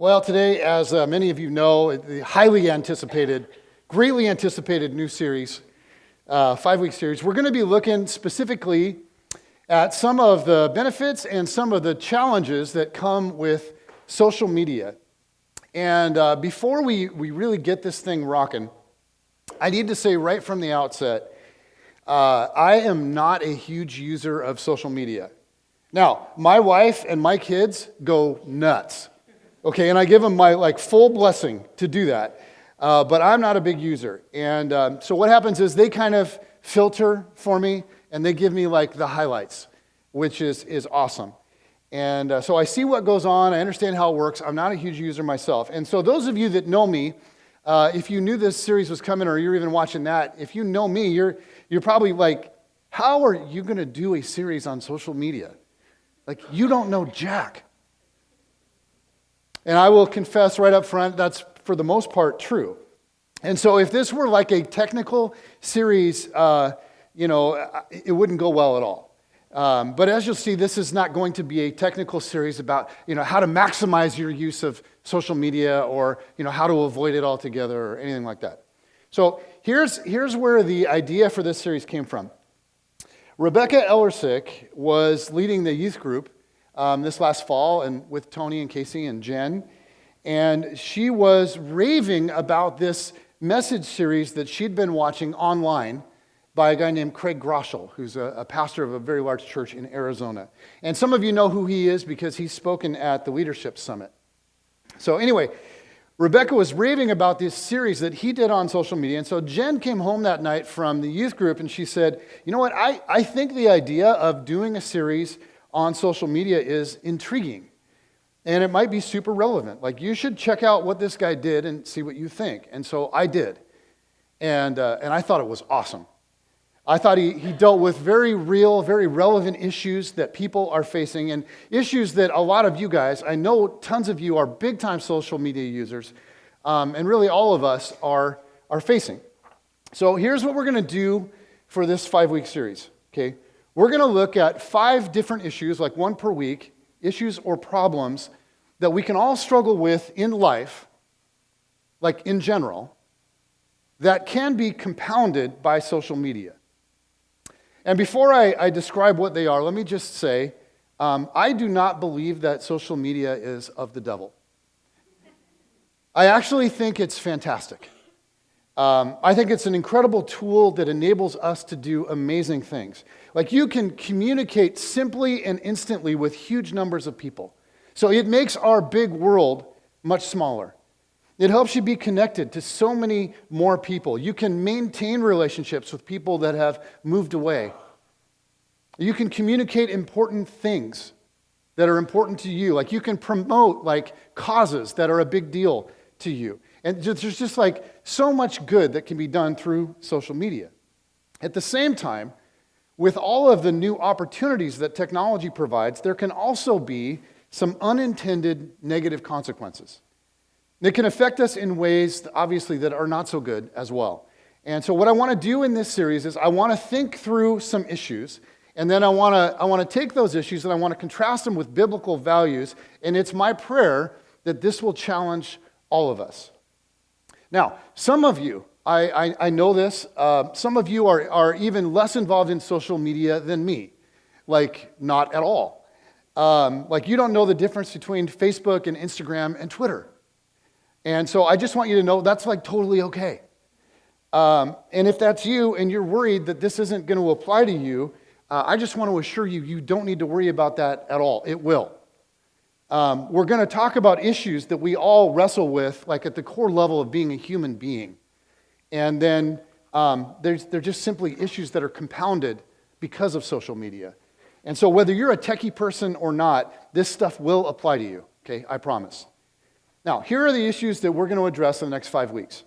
Well, today, as many of you know, the highly anticipated, greatly anticipated new series, 5-week series, we're going to be looking specifically at some of the benefits and some of the challenges that come with social media. And before we really get this thing rocking, I need to say right from the outset, I am not a huge user of social media. Now, my wife and my kids go nuts. Okay, and I give them my full blessing to do that, but I'm not a big user. And so what happens is they kind of filter for me, and they give me the highlights, which is awesome. And so I see what goes on, I understand how it works. I'm not a huge user myself. And so those of you that know me, if you knew this series was coming or you're even watching that, if you know me, you're probably like, how are you going to do a series on social media? You don't know jack. And I will confess right up front, that's for the most part true. And so if this were like a technical series, it wouldn't go well at all. But as you'll see, this is not going to be a technical series about, how to maximize your use of social media or, how to avoid it altogether or anything like that. So here's where the idea for this series came from. Rebecca Ellersick was leading the youth group this last fall, and with Tony and Casey and Jen, and she was raving about this message series that she'd been watching online by a guy named Craig Groeschel, who's a pastor of a very large church in Arizona. And some of you know who he is because he's spoken at the Leadership Summit. So anyway, Rebecca was raving about this series that he did on social media, and so Jen came home that night from the youth group, and she said, you know what, I think the idea of doing a series on social media is intriguing, and it might be super relevant. You should check out what this guy did and see what you think. And so I did, and I thought it was awesome. I thought he dealt with very real, very relevant issues that people are facing, and issues that a lot of you guys, I know tons of you are big-time social media users, and really all of us are facing. So here's what we're going to do for this 5-week series, okay? We're going to look at 5 different issues, one per week, issues or problems that we can all struggle with in life, in general, that can be compounded by social media. And before I describe what they are, let me just say, I do not believe that social media is of the devil. I actually think it's fantastic. I think it's an incredible tool that enables us to do amazing things. You can communicate simply and instantly with huge numbers of people. So it makes our big world much smaller. It helps you be connected to so many more people. You can maintain relationships with people that have moved away. You can communicate important things that are important to you. You can promote causes that are a big deal to you. And there's just so much good that can be done through social media. At the same time, with all of the new opportunities that technology provides, there can also be some unintended negative consequences. It can affect us in ways, obviously, that are not so good as well. And so what I want to do in this series is I want to think through some issues, and then I want to take those issues and I want to contrast them with biblical values, and it's my prayer that this will challenge all of us. Now, some of you, I know this, some of you are even less involved in social media than me, not at all. You don't know the difference between Facebook and Instagram and Twitter. And so I just want you to know that's totally okay. And if that's you and you're worried that this isn't going to apply to you, I just want to assure you, you don't need to worry about that at all. It will. We're going to talk about issues that we all wrestle with, at the core level of being a human being. And then they're just simply issues that are compounded because of social media. And so whether you're a techie person or not, this stuff will apply to you, okay? I promise. Now, here are the issues that we're going to address in the next 5 weeks.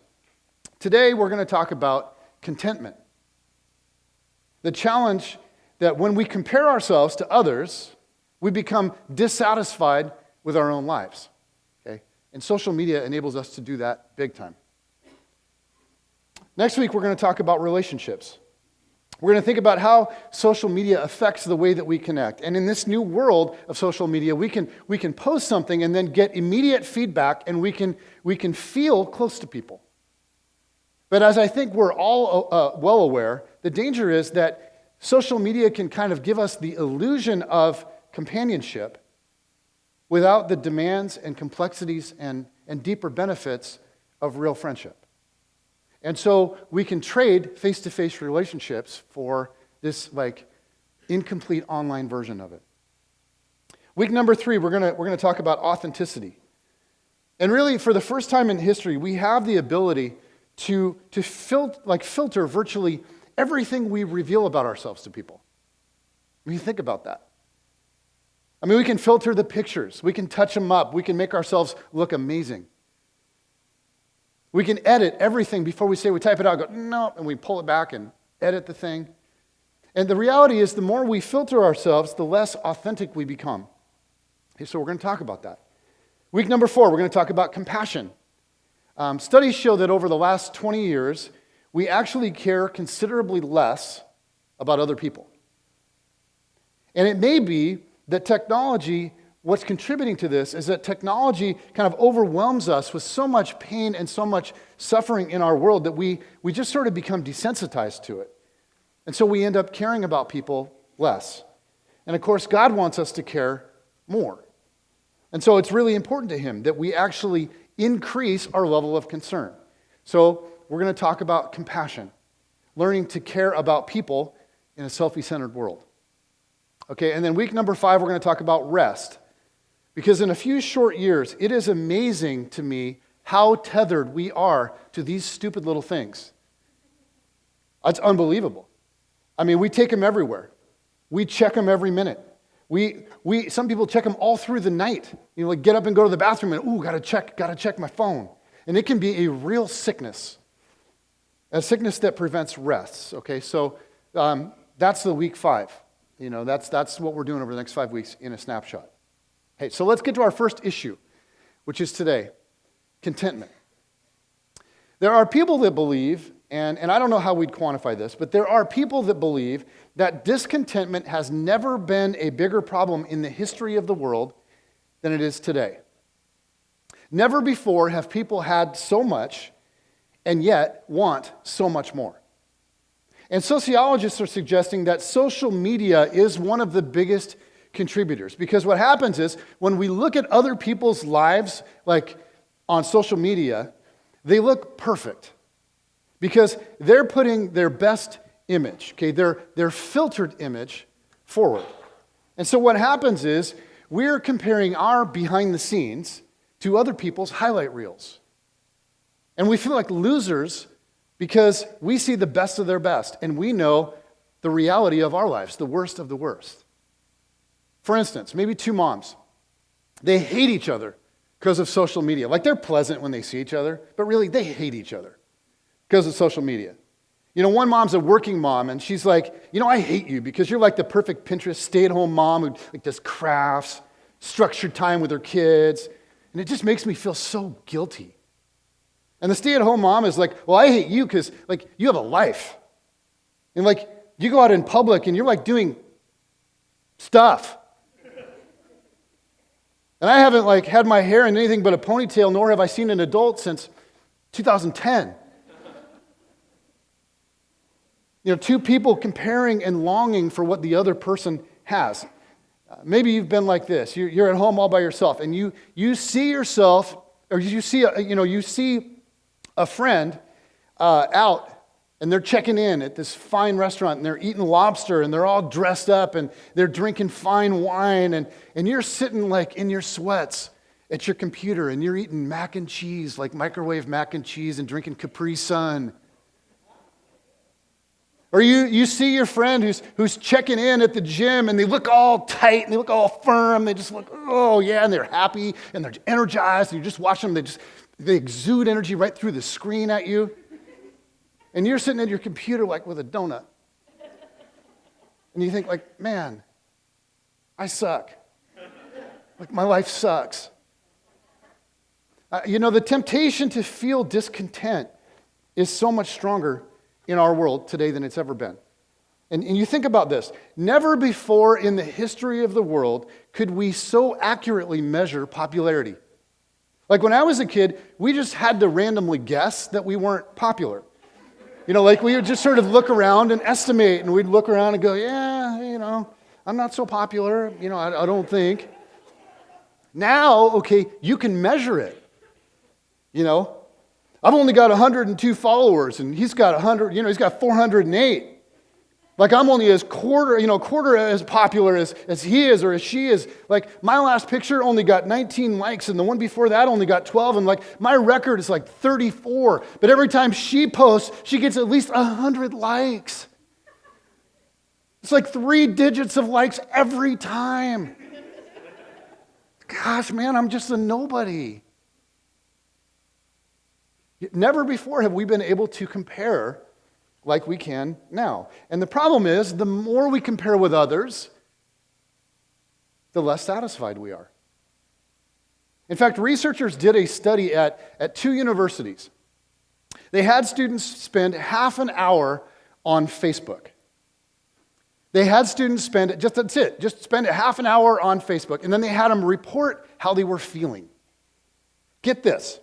Today, we're going to talk about contentment. The challenge that when we compare ourselves to others, we become dissatisfied with our own lives, okay? And social media enables us to do that big time. Next week, we're going to talk about relationships. We're going to think about how social media affects the way that we connect. And in this new world of social media, we can post something and then get immediate feedback, and we can feel close to people. But as I think we're all well aware, the danger is that social media can kind of give us the illusion of companionship without the demands and complexities and deeper benefits of real friendship. And so we can trade face-to-face relationships for this incomplete online version of it. Week number 3, we're gonna talk about authenticity. And really, for the first time in history, we have the ability to filter virtually everything we reveal about ourselves to people. I mean, think about that. I mean, we can filter the pictures. We can touch them up. We can make ourselves look amazing. We can edit everything before we type it out, go, no, and we pull it back and edit the thing. And the reality is, the more we filter ourselves, the less authentic we become. Okay, so we're going to talk about that. Week number 4, we're going to talk about compassion. Studies show that over the last 20 years, we actually care considerably less about other people. And it may be that technology, what's contributing to this is that technology kind of overwhelms us with so much pain and so much suffering in our world that we just sort of become desensitized to it. And so we end up caring about people less. And of course, God wants us to care more. And so it's really important to Him that we actually increase our level of concern. So we're going to talk about compassion, learning to care about people in a self-centered world. Okay, and then week number 5, we're going to talk about rest. Because in a few short years, it is amazing to me how tethered we are to these stupid little things. It's unbelievable. I mean, we take them everywhere. We check them every minute. Some people check them all through the night. You know, like get up and go to the bathroom and, gotta check my phone. And it can be a real sickness. A sickness that prevents rest. Okay, so that's the week 5. You know, that's what we're doing over the next 5 weeks in a snapshot. Hey, so let's get to our first issue, which is today, contentment. There are people that believe, and I don't know how we'd quantify this, but there are people that believe that discontentment has never been a bigger problem in the history of the world than it is today. Never before have people had so much and yet want so much more. And sociologists are suggesting that social media is one of the biggest contributors. Because what happens is, when we look at other people's lives, like on social media, they look perfect. Because they're putting their best image, okay, their filtered image forward. And so what happens is, we're comparing our behind the scenes to other people's highlight reels. And we feel like losers because we see the best of their best, and we know the reality of our lives, the worst of the worst. For instance, maybe 2 moms. They hate each other because of social media. Like, they're pleasant when they see each other, but really they hate each other because of social media. You know, one mom's a working mom, and she's like, I hate you because you're like the perfect Pinterest stay-at-home mom who does crafts, structured time with her kids, and it just makes me feel so guilty. And the stay-at-home mom is like, well, I hate you because, you have a life. And, you go out in public, and you're, doing stuff. And I haven't, had my hair in anything but a ponytail, nor have I seen an adult since 2010. 2 people comparing and longing for what the other person has. Maybe you've been like this. You're at home all by yourself, and you see yourself, or you see a friend out, and they're checking in at this fine restaurant, and they're eating lobster, and they're all dressed up, and they're drinking fine wine, and you're sitting in your sweats at your computer, and you're eating mac and cheese, microwave mac and cheese, and drinking Capri Sun. Or you see your friend who's checking in at the gym, and they look all tight, and they look all firm, they just look, oh yeah, and they're happy, and they're energized, and you just watch them, they exude energy right through the screen at you. And you're sitting at your computer with a donut. And you think man, I suck. My life sucks. The temptation to feel discontent is so much stronger in our world today than it's ever been. And you think about this. Never before in the history of the world could we so accurately measure popularity. Like when I was a kid, we just had to randomly guess that we weren't popular. Like we would just sort of look around and estimate, and we'd look around and go, yeah, I'm not so popular, I don't think. Now, okay, you can measure it. I've only got 102 followers, and he's got 100, he's got 408. Like I'm only quarter as popular as he is or as she is. Like my last picture only got 19 likes, and the one before that only got 12, and like my record is like 34. But every time she posts, she gets at least 100 likes. It's like 3 digits of likes every time. Gosh, man, I'm just a nobody. Never before have we been able to compare like we can now. And the problem is, the more we compare with others, the less satisfied we are. In fact, researchers did a study at 2 universities. They had students spend half an hour on Facebook. They had students spend, just spend half an hour on Facebook, and then they had them report how they were feeling. Get this.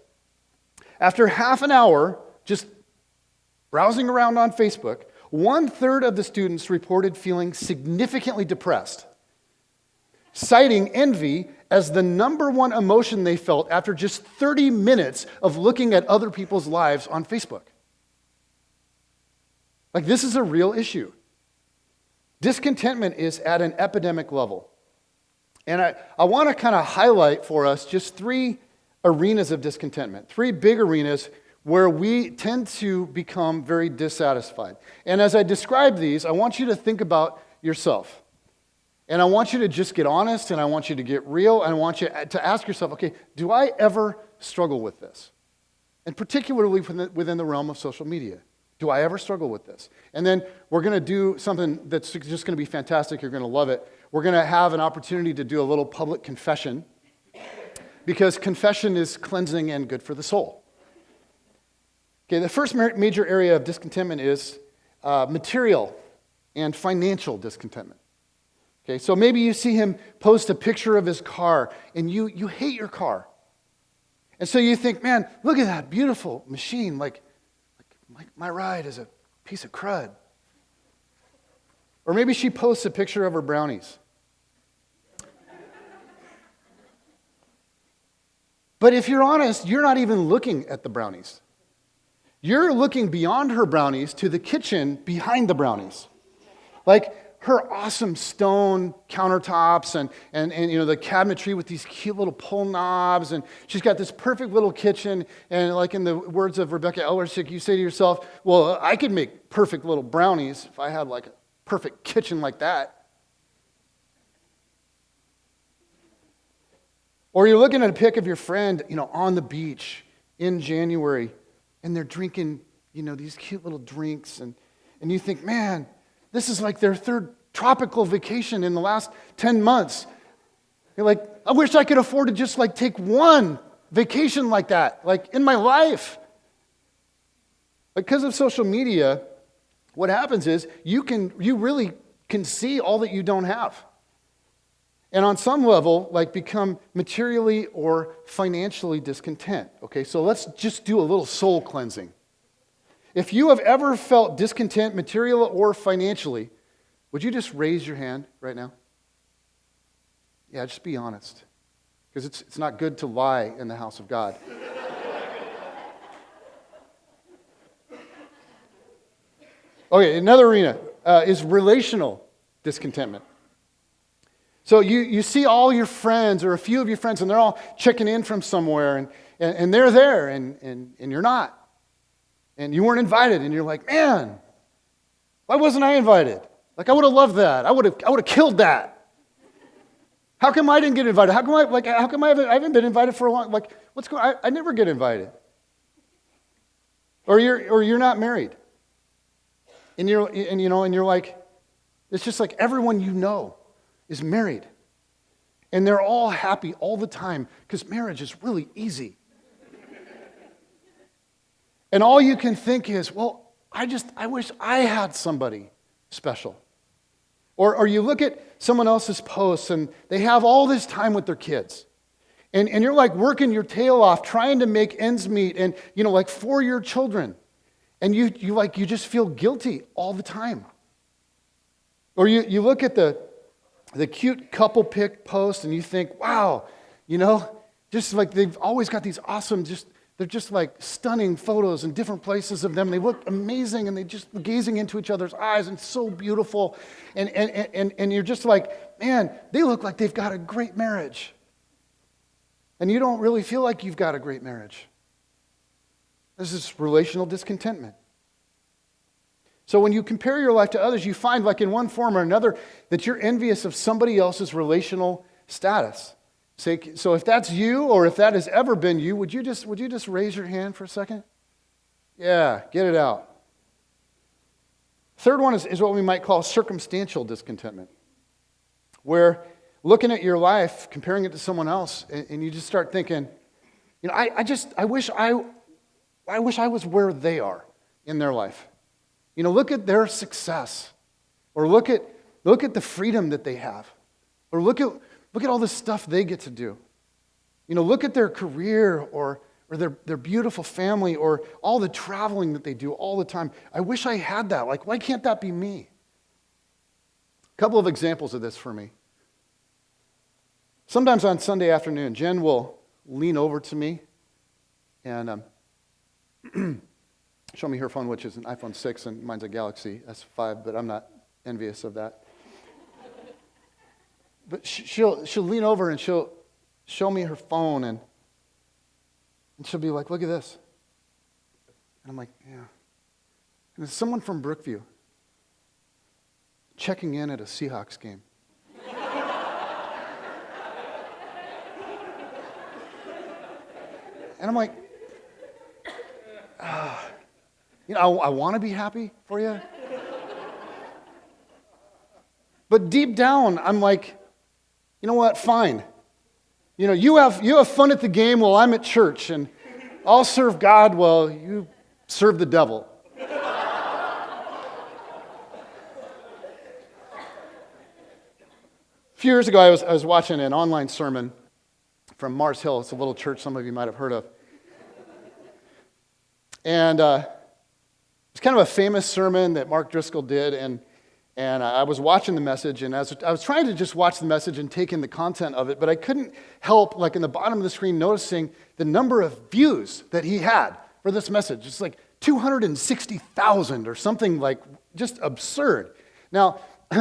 After half an hour, just browsing around on Facebook, 1/3 of the students reported feeling significantly depressed, citing envy as the number one emotion they felt after just 30 minutes of looking at other people's lives on Facebook. Like, this is a real issue. Discontentment is at an epidemic level. And I want to kind of highlight for us just 3 arenas of discontentment, 3 big arenas where we tend to become very dissatisfied. And as I describe these, I want you to think about yourself. And I want you to just get honest, and I want you to get real, and I want you to ask yourself, okay, do I ever struggle with this? And particularly within the realm of social media. Do I ever struggle with this? And then we're going to do something that's just going to be fantastic. You're going to love it. We're going to have an opportunity to do a little public confession, because confession is cleansing and good for the soul. Okay, the first major area of discontentment is material and financial discontentment. Okay, so maybe you see him post a picture of his car, and you hate your car. And so you think, man, look at that beautiful machine. Like my ride is a piece of crud. Or maybe she posts a picture of her brownies. But if you're honest, you're not even looking at the brownies. You're looking beyond her brownies to the kitchen behind the brownies. Like her awesome stone countertops and the cabinetry with these cute little pull knobs, and she's got this perfect little kitchen, and like in the words of Rebecca Ellersich, you say to yourself, well, I could make perfect little brownies if I had like a perfect kitchen like that. Or you're looking at a pic of your friend, on the beach in January, and they're drinking, these cute little drinks, and you think, man, this is like their 3rd tropical vacation in the last 10 months. You're like, I wish I could afford to just like take one vacation like that, like in my life. Because of social media, what happens is you really can see all that you don't have. And on some level, like become materially or financially discontent. Okay, so let's just do a little soul cleansing. If you have ever felt discontent, material or financially, would you just raise your hand right now? Yeah, just be honest. Because it's not good to lie in the house of God. Okay, another arena is relational discontentment. So you see all your friends or a few of your friends, and they're all checking in from somewhere, and they're there, and you're not. And you weren't invited, and you're like, man, why wasn't I invited? Like, I would have loved that. I would have killed that. How come I didn't get invited? How come I haven't been invited for a long? Like, what's going on? I never get invited. Or you're not married, and you're like, it's just like everyone you know is married, and they're all happy all the time because marriage is really easy. And all you can think is, well, I wish I had somebody special. Or you look at someone else's posts and they have all this time with their kids. And you're like working your tail off trying to make ends meet and, like for your children. And you just feel guilty all the time. Or you look at the cute couple pic post and you think, wow, just like they've always got these awesome, they're just like stunning photos in different places of them. They look amazing and they just gazing into each other's eyes and so beautiful. And you're just like, man, they look like they've got a great marriage. And you don't really feel like you've got a great marriage. This is relational discontentment. So when you compare your life to others, you find like in one form or another that you're envious of somebody else's relational status. So if that's you or if that has ever been you, would you just raise your hand for a second? Yeah, get it out. Third one is what we might call circumstantial discontentment, where looking at your life, comparing it to someone else, and you just start thinking, I wish I was where they are in their life. Look at their success, or look at the freedom that they have, or look at all the stuff they get to do. Look at their career or their beautiful family or all the traveling that they do all the time. I wish I had that. Like, why can't that be me? A couple of examples of this for me. Sometimes on Sunday afternoon, Jen will lean over to me and show me her phone, which is an iPhone 6, and mine's a Galaxy S5, but I'm not envious of that. But she'll lean over and she'll show me her phone, and she'll be like, look at this. And I'm like, yeah. And it's someone from Brookview checking in at a Seahawks game. And I'm like, I want to be happy for you. But deep down, I'm like, you know what, fine. You have fun at the game while I'm at church, and I'll serve God while you serve the devil. A few years ago, I was watching an online sermon from Mars Hill. It's a little church some of you might have heard of. And it's kind of a famous sermon that Mark Driscoll did, and I was watching the message, and I was trying to just watch the message and take in the content of it, but I couldn't help, like in the bottom of the screen, noticing the number of views that he had for this message. It's like 260,000 or something like just absurd. Now,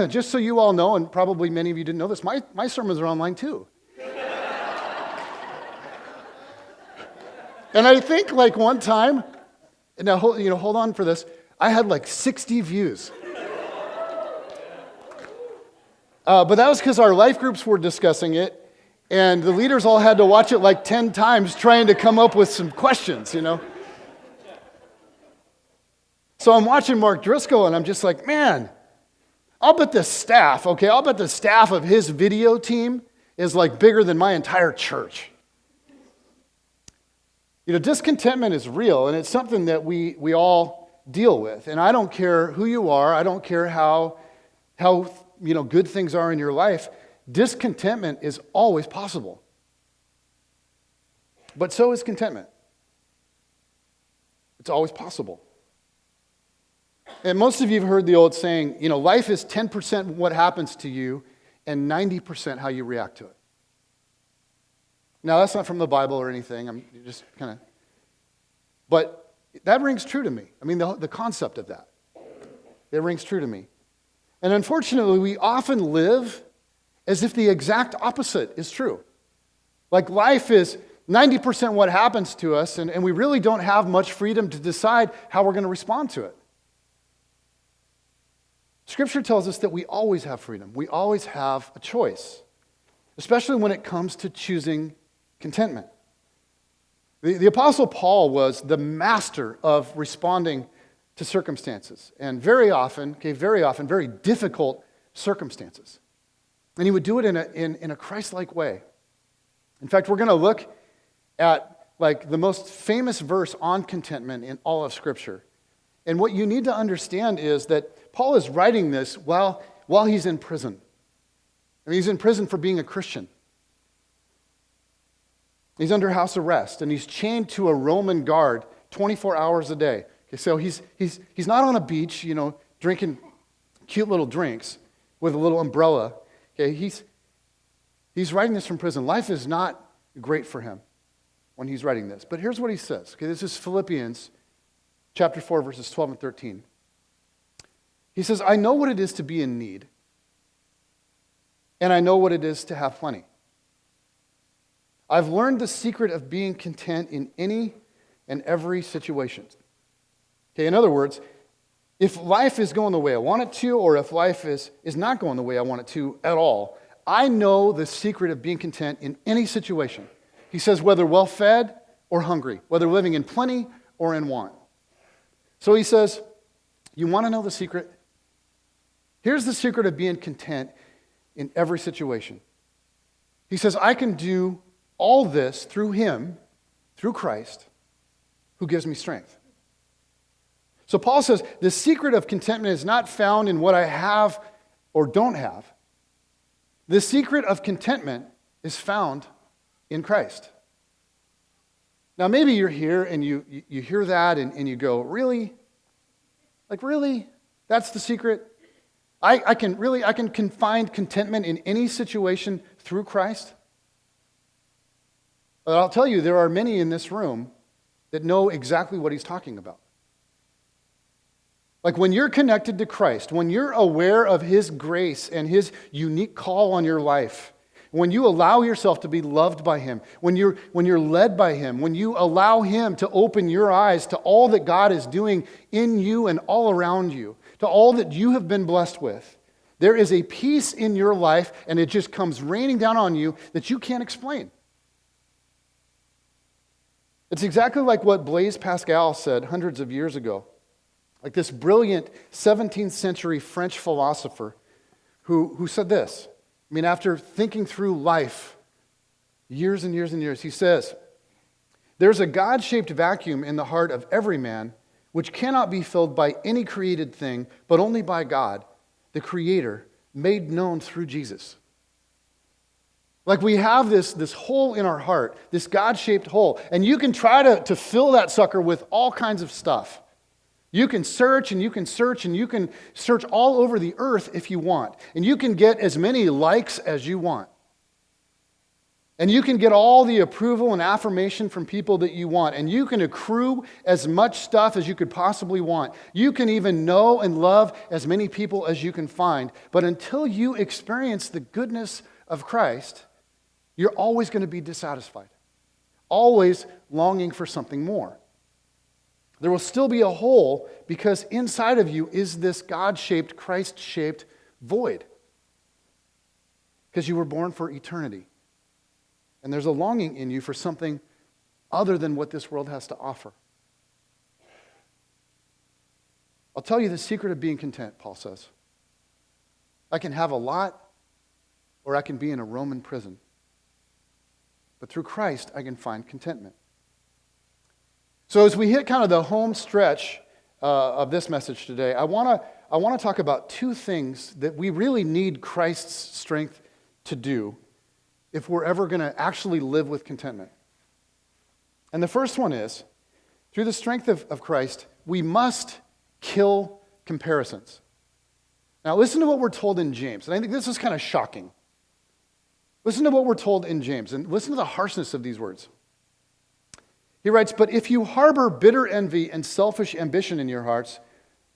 just so you all know, and probably many of you didn't know this, my sermons are online too. And I think like one time, now hold on for this, I had like 60 views. But that was because our life groups were discussing it, and the leaders all had to watch it like 10 times trying to come up with some questions, So I'm watching Mark Driscoll, and I'm just like, man, I'll bet the staff of his video team is like bigger than my entire church. Discontentment is real, and it's something that we all deal with. And I don't care who you are. I don't care how good things are in your life. Discontentment is always possible. But so is contentment. It's always possible. And most of you have heard the old saying, life is 10% what happens to you and 90% how you react to it. Now, that's not from the Bible or anything. I'm just kind of... But that rings true to me. I mean, the concept of that. It rings true to me. And unfortunately, we often live as if the exact opposite is true. Like life is 90% what happens to us, and we really don't have much freedom to decide how we're going to respond to it. Scripture tells us that we always have freedom. We always have a choice, especially when it comes to choosing contentment. The Apostle Paul was the master of responding to circumstances, and very often, very difficult circumstances. And he would do it in a Christ-like way. In fact, we're going to look at like the most famous verse on contentment in all of Scripture. And what you need to understand is that Paul is writing this while he's in prison. I mean, he's in prison for being a Christian. He's under house arrest, and he's chained to a Roman guard 24 hours a day. Okay, so he's not on a beach, drinking cute little drinks with a little umbrella. Okay, he's writing this from prison. Life is not great for him when he's writing this. But here's what he says. Okay, this is Philippians chapter 4, verses 12 and 13. He says, I know what it is to be in need, and I know what it is to have plenty. I've learned the secret of being content in any and every situation. Okay, in other words, if life is going the way I want it to, or if life is not going the way I want it to at all, I know the secret of being content in any situation. He says, whether well-fed or hungry, whether living in plenty or in want. So he says, you want to know the secret? Here's the secret of being content in every situation. He says, I can do all this through him, through Christ, who gives me strength. So Paul says, the secret of contentment is not found in what I have or don't have. The secret of contentment is found in Christ. Now, maybe you're here and you hear that and you go, really? Like, really? That's the secret? I can find contentment in any situation through Christ? But I'll tell you, there are many in this room that know exactly what he's talking about. Like when you're connected to Christ, when you're aware of his grace and his unique call on your life, when you allow yourself to be loved by him, when you're led by him, when you allow him to open your eyes to all that God is doing in you and all around you, to all that you have been blessed with, there is a peace in your life, and it just comes raining down on you that you can't explain. It's exactly like what Blaise Pascal said hundreds of years ago. Like this brilliant 17th century French philosopher who said this. I mean, after thinking through life years and years and years, he says, there's a God-shaped vacuum in the heart of every man which cannot be filled by any created thing, but only by God, the Creator, made known through Jesus. Like we have this hole in our heart, this God-shaped hole, and you can try to fill that sucker with all kinds of stuff. You can search and you can search and you can search all over the earth if you want. And you can get as many likes as you want. And you can get all the approval and affirmation from people that you want. And you can accrue as much stuff as you could possibly want. You can even know and love as many people as you can find. But until you experience the goodness of Christ, you're always going to be dissatisfied. Always longing for something more. There will still be a hole because inside of you is this God-shaped, Christ-shaped void. Because you were born for eternity. And there's a longing in you for something other than what this world has to offer. I'll tell you the secret of being content, Paul says. I can have a lot, or I can be in a Roman prison. But through Christ, I can find contentment. So as we hit kind of the home stretch of this message today, I want to talk about two things that we really need Christ's strength to do if we're ever going to actually live with contentment. And the first one is, through the strength of Christ, we must kill comparisons. Now listen to what we're told in James, and I think this is kind of shocking. Listen to what we're told in James, and listen to the harshness of these words. He writes, but if you harbor bitter envy and selfish ambition in your hearts,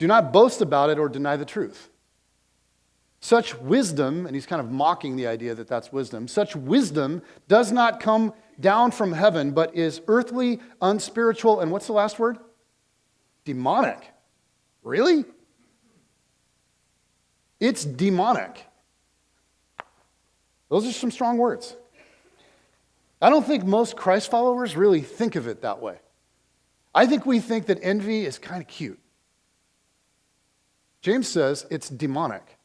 do not boast about it or deny the truth. Such wisdom, and he's kind of mocking the idea that that's wisdom, such wisdom does not come down from heaven, but is earthly, unspiritual, and what's the last word? Demonic. Really? It's demonic. Those are some strong words. I don't think most Christ followers really think of it that way. I think we think that envy is kind of cute. James says it's demonic.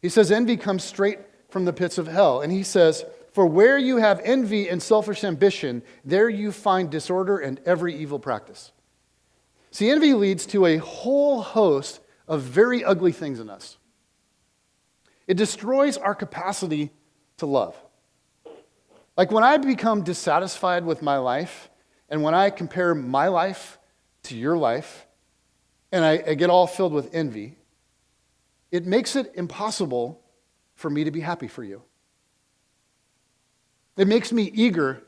He says envy comes straight from the pits of hell. And he says, for where you have envy and selfish ambition, there you find disorder and every evil practice. See, envy leads to a whole host of very ugly things in us. It destroys our capacity to love. Like when I become dissatisfied with my life, and when I compare my life to your life, and I get all filled with envy, it makes it impossible for me to be happy for you. It makes me eager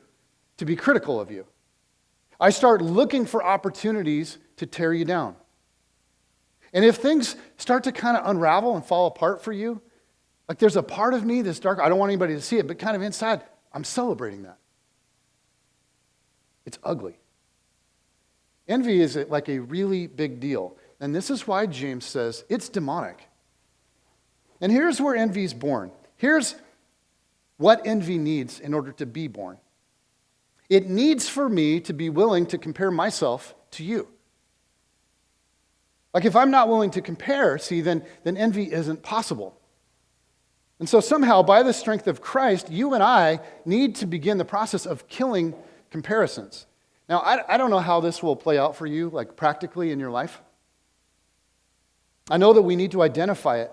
to be critical of you. I start looking for opportunities to tear you down. And if things start to kind of unravel and fall apart for you, like there's a part of me that's dark, I don't want anybody to see it, but kind of inside, I'm celebrating that. It's ugly. Envy is like a really big deal. And this is why James says it's demonic. And here's where envy is born. Here's what envy needs in order to be born. It needs for me to be willing to compare myself to you. Like if I'm not willing to compare, see, then envy isn't possible. And so somehow, by the strength of Christ, you and I need to begin the process of killing comparisons. Now, I don't know how this will play out for you, like practically in your life. I know that we need to identify it,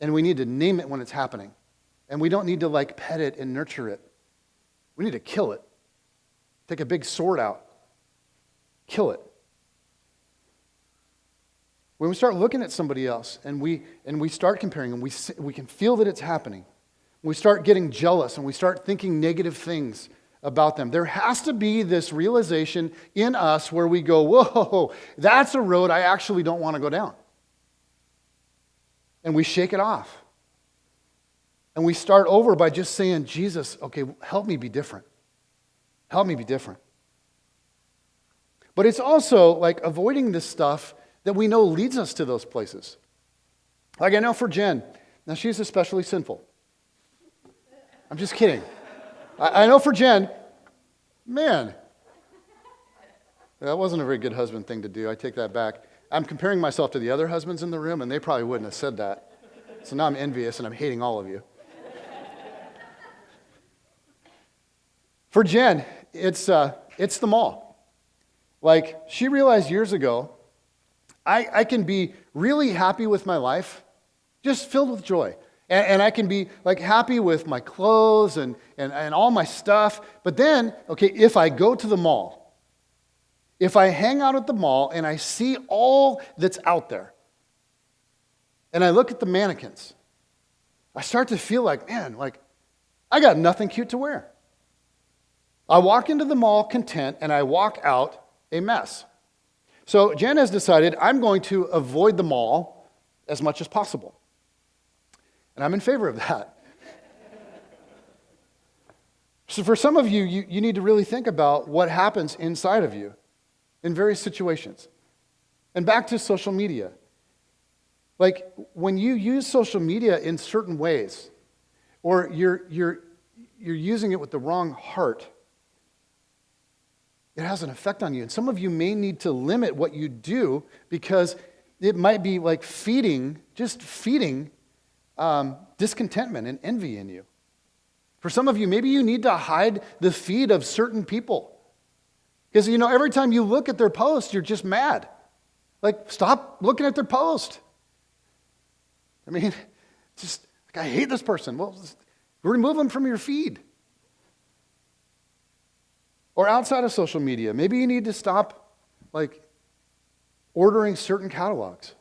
and we need to name it when it's happening. And we don't need to like pet it and nurture it. We need to kill it. Take a big sword out. Kill it. When we start looking at somebody else and we start comparing and we can feel that it's happening, we start getting jealous and we start thinking negative things about them, there has to be this realization in us where we go, whoa, that's a road I actually don't want to go down. And we shake it off. And we start over by just saying, Jesus, okay, help me be different. Help me be different. But it's also like avoiding this stuff that we know leads us to those places. Like I know for Jen, now she's especially sinful. I'm just kidding. I know for Jen, man, that wasn't a very good husband thing to do. I take that back. I'm comparing myself to the other husbands in the room, and they probably wouldn't have said that. So now I'm envious, and I'm hating all of you. For Jen, it's the mall. Like, she realized years ago, I can be really happy with my life, just filled with joy. And I can be like happy with my clothes and all my stuff. But then, okay, if I go to the mall, if I hang out at the mall and I see all that's out there, and I look at the mannequins, I start to feel like, man, like I got nothing cute to wear. I walk into the mall content and I walk out a mess. So Jen has decided I'm going to avoid the mall as much as possible. And I'm in favor of that. So for some of you, you need to really think about what happens inside of you in various situations. And back to social media. Like when you use social media in certain ways, or you're using it with the wrong heart, it has an effect on you. And some of you may need to limit what you do because it might be like feeding discontentment and envy in you. For some of you, maybe you need to hide the feed of certain people. Because, every time you look at their post, you're just mad. Like, stop looking at their post. I mean, just, like, I hate this person. Well, just remove them from your feed. Or outside of social media, maybe you need to stop, like, ordering certain catalogs.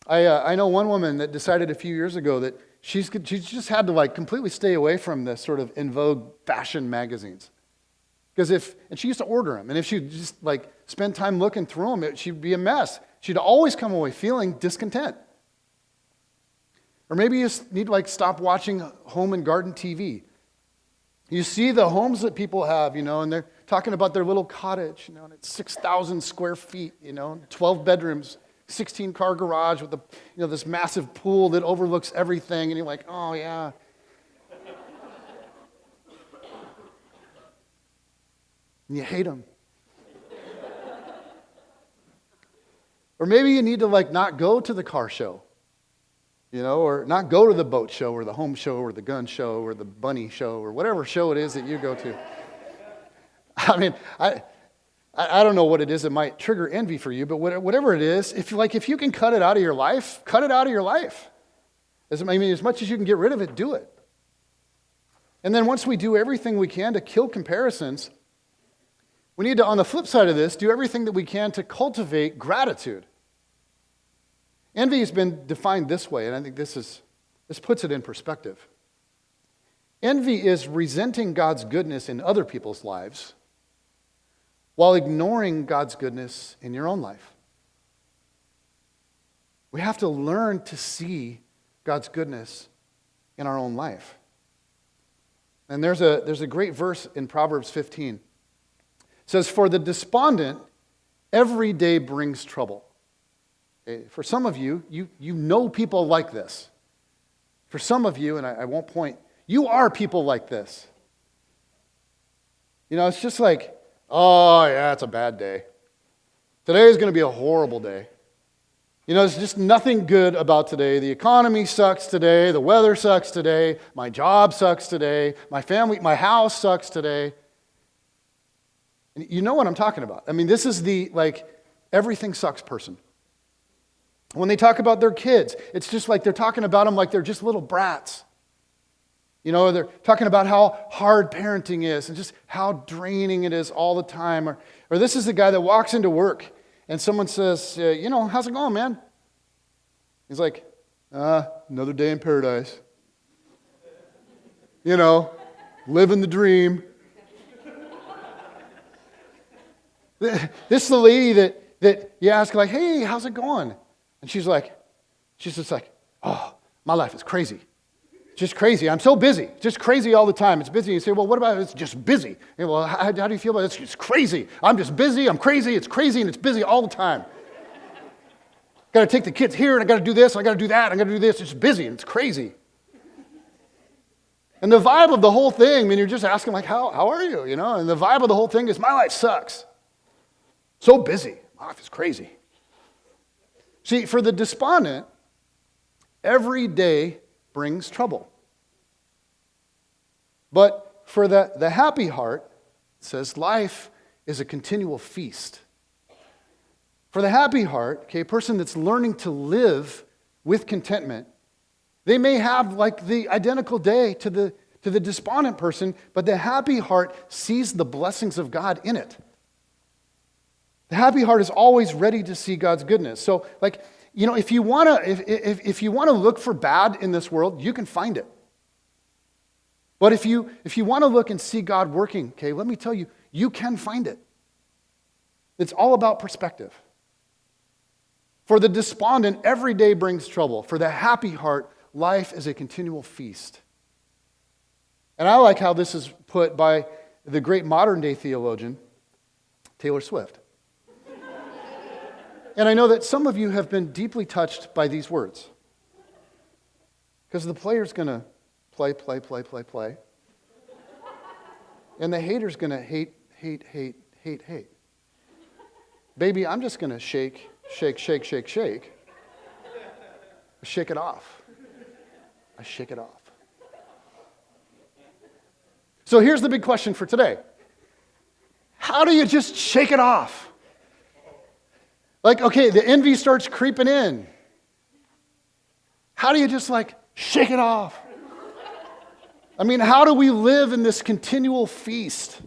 I know one woman that decided a few years ago that she just had to, like, completely stay away from the sort of in vogue fashion magazines. And she used to order them, and if she just, like, spend time looking through them, she'd be a mess. She'd always come away feeling discontent. Or maybe you just need to, like, stop watching home and garden TV. You see the homes that people have, and they're talking about their little cottage, and it's 6,000 square feet, 12 bedrooms, 16-car garage with this massive pool that overlooks everything, and you're like, oh, yeah. And you hate them. Or maybe you need to, like, not go to the car show. Or not go to the boat show or the home show or the gun show or the bunny show or whatever show it is that you go to. I mean, I I don't know what it is that might trigger envy for you, but whatever it is, if you can cut it out of your life, cut it out of your life. As much as you can get rid of it, do it. And then once we do everything we can to kill comparisons, we need to, on the flip side of this, do everything that we can to cultivate gratitude. Envy has been defined this way, and I think this puts it in perspective. Envy is resenting God's goodness in other people's lives while ignoring God's goodness in your own life. We have to learn to see God's goodness in our own life. And there's a great verse in Proverbs 15. It says, "For the despondent, every day brings trouble." Okay, for some of you, you know people like this. For some of you, and I won't point, you are people like this. It's just like, oh yeah, it's a bad day. Today is going to be a horrible day. There's just nothing good about today. The economy sucks today. The weather sucks today. My job sucks today. My family, my house sucks today. And you know what I'm talking about. This is the, everything sucks person. When they talk about their kids, it's just like they're talking about them like they're just little brats. They're talking about how hard parenting is and just how draining it is all the time. Or this is the guy that walks into work and someone says, how's it going, man? He's like, another day in paradise. Living the dream. This is the lady that you ask, like, hey, how's it going? And she's just like, oh, my life is crazy. Just crazy. I'm so busy. Just crazy all the time. It's busy. You say, well, what about it? It's just busy. Well, how do you feel about it? It's crazy. I'm just busy. I'm crazy. It's crazy and it's busy all the time. Got to take the kids here and I got to do this. I got to do that. I got to do this. It's busy and it's crazy. And the vibe of the whole thing, you're just asking, like, how are you? And the vibe of the whole thing is, my life sucks. So busy. My life is crazy. See, for the despondent, every day brings trouble. But for the happy heart, it says life is a continual feast. For the happy heart, a person that's learning to live with contentment, they may have the identical day to the despondent person, but the happy heart sees the blessings of God in it. The happy heart is always ready to see God's goodness. So, if you want to look for bad in this world, you can find it. But if you want to look and see God working, let me tell you, you can find it. It's all about perspective. For the despondent, every day brings trouble. For the happy heart, life is a continual feast. And I like how this is put by the great modern day theologian, Taylor Swift. And I know that some of you have been deeply touched by these words. Because the player's going to play. And the hater's going to hate. Baby, I'm just going to shake. Shake it off. I shake it off. So here's the big question for today. How do you just shake it off? The envy starts creeping in. How do you just shake it off? How do we live in this continual feast?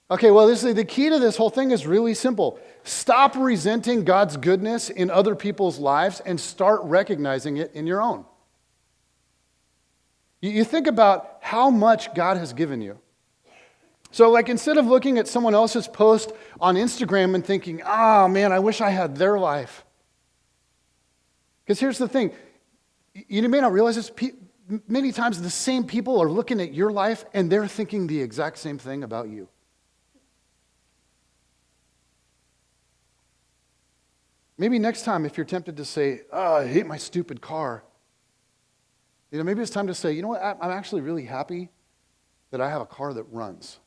Okay, well, the key to this whole thing is really simple. Stop resenting God's goodness in other people's lives and start recognizing it in your own. You think about how much God has given you. So instead of looking at someone else's post on Instagram and thinking, oh man, I wish I had their life. Because here's the thing. You may not realize this. Many times the same people are looking at your life and they're thinking the exact same thing about you. Maybe next time if you're tempted to say, oh, I hate my stupid car. Maybe it's time to say, you know what, I'm actually really happy that I have a car that runs.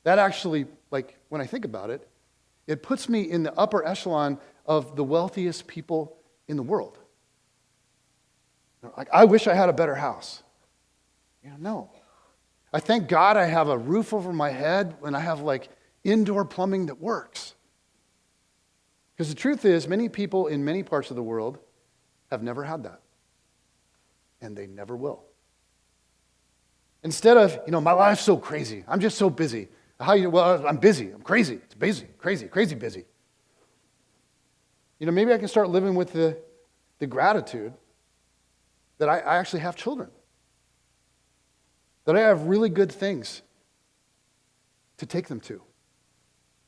That actually, when I think about it, it puts me in the upper echelon of the wealthiest people in the world. I wish I had a better house. No. I thank God I have a roof over my head and I have indoor plumbing that works. Because the truth is, many people in many parts of the world have never had that. And they never will. Instead of, my life's so crazy. I'm just so busy. Well, I'm busy. I'm crazy. It's busy, crazy busy. Maybe I can start living with the gratitude that I actually have children. That I have really good things to take them to.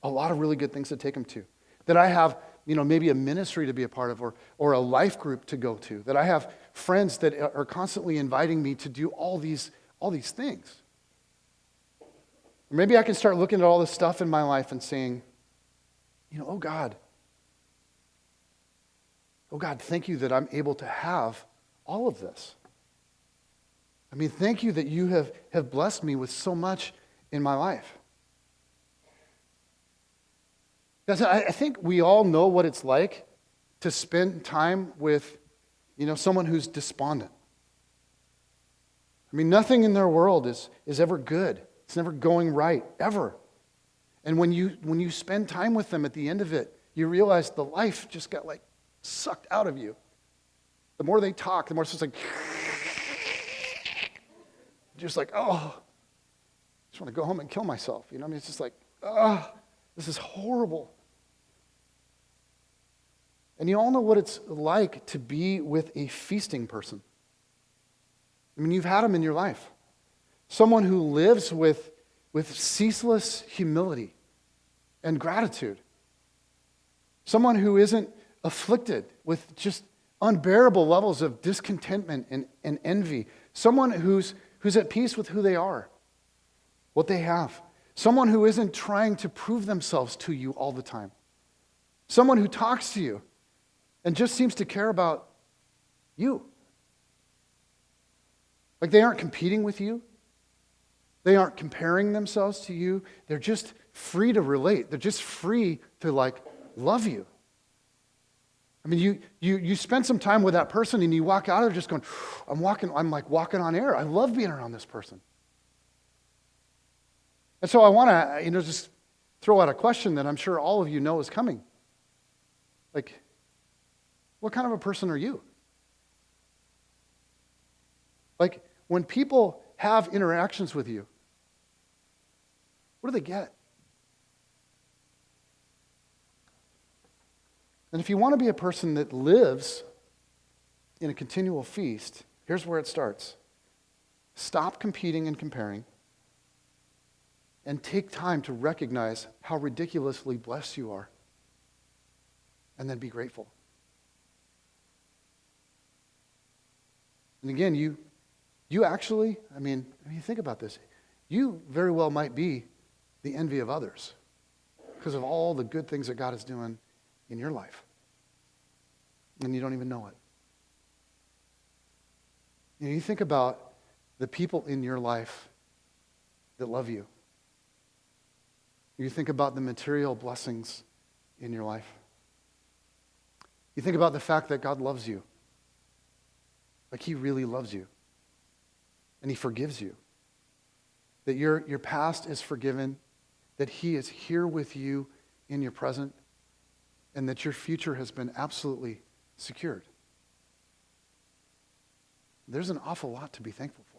A lot of really good things to take them to. That I have, maybe a ministry to be a part of or a life group to go to. That I have friends that are constantly inviting me to do all these things. Or maybe I can start looking at all this stuff in my life and saying, oh God, thank you that I'm able to have all of this. Thank you that you have blessed me with so much in my life. Guys, I think we all know what it's like to spend time with, someone who's despondent. Nothing in their world is ever good. It's never going right, ever. And when you spend time with them at the end of it, you realize the life just got sucked out of you. The more they talk, the more it's just oh, I just want to go home and kill myself. It's just this is horrible. And you all know what it's like to be with a feasting person. You've had them in your life. Someone who lives with ceaseless humility and gratitude. Someone who isn't afflicted with just unbearable levels of discontentment and envy. Someone who's at peace with who they are, what they have. Someone who isn't trying to prove themselves to you all the time. Someone who talks to you and just seems to care about you. They aren't competing with you. They aren't comparing themselves to you. They're just free to relate. They're just free to love you. You spend some time with that person and you walk out of there just going, I'm walking on air. I love being around this person. And so I want to, just throw out a question that I'm sure all of you know is coming. What kind of a person are you? When people have interactions with you, what do they get? And if you want to be a person that lives in a continual feast, here's where it starts. Stop competing and comparing and take time to recognize how ridiculously blessed you are. And then be grateful. And again, you actually, you think about this. You very well might be the envy of others because of all the good things that God is doing in your life. And you don't even know it. You think about the people in your life that love you. You think about the material blessings in your life. You think about the fact that God loves you. He really loves you. And He forgives you. That your past is forgiven. That He is here with you in your present. And that your future has been absolutely secured. There's an awful lot to be thankful for.